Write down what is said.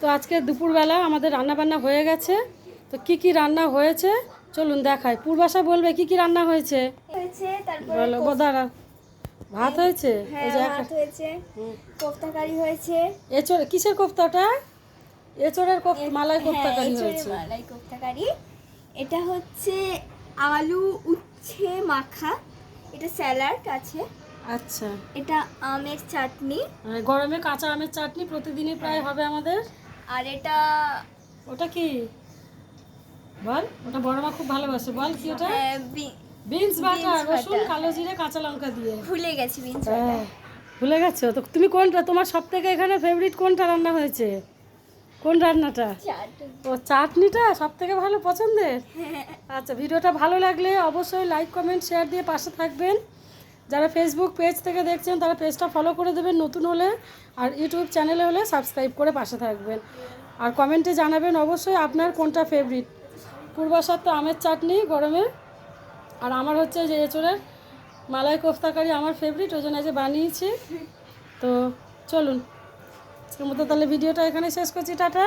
তো আজকে দুপুরবেলা আমাদের রান্না বান্না হয়ে গেছে। তো কি কি রান্না হয়েছে চলুন দেখাই। পূর্বাশা বলবে কি কি রান্না হয়েছে। তারপরে বলো বোদারা ভাত হয়েছে, এই যে ভাত হয়েছে, কোফতা কারি হয়েছে। এঁচড় কিসের কোফতাটা? এঁচড়ের কোফতা, মালাই কোফতা কারি হয়েছে। মালাই কোফতা কারি। এটা হচ্ছে আলু উচ্ছে মাখা, এটা স্যালাড আছে। আচ্ছা, এটা আমের চাটনি, গরমে কাঁচা আমের চাটনি প্রতিদিনই প্রায় হবে আমাদের। আর এটা ওটা কি বল, ওটা বড় মা খুব ভালোবাসে, বল কি ওটা? বিনস বাটা, রসুন কালো জিরে কাঁচা লঙ্কা দিয়ে। ভুলে গেছি বিনস বাটা। ভুলে গেছো তো? তুমি কোনটা, তোমার সব থেকে এখানে ফেভারিট কোনটা রান্না হয়েছে? কোন রান্নাটা? ও চাটনিটা সব থেকে ভালো পছন্দের। আচ্ছা, ভিডিওটা ভালো লাগলে অবশ্যই লাইক কমেন্ট শেয়ার দিয়ে পাশে থাকবেন। যারা ফেসবুক পেজ থেকে দেখছেন তারা পেজটা ফলো করে দেবেন নতুন হলে, আর ইউটিউব চ্যানেলে হলে সাবস্ক্রাইব করে পাশে থাকবেন। আর কমেন্টে জানাবেন অবশ্যই আপনার কোনটা ফেভারিট। পূর্বাশার তো আমের চাটনি গরমে, আর আমার হচ্ছে যে এঁচড়ের মালাই কোফতা কারি আমার ফেভারিট, ওই জন্য যে বানিয়েছি। তো চলুন আজকের মতো তাহলে ভিডিওটা এখানে শেষ করছি, টাটা।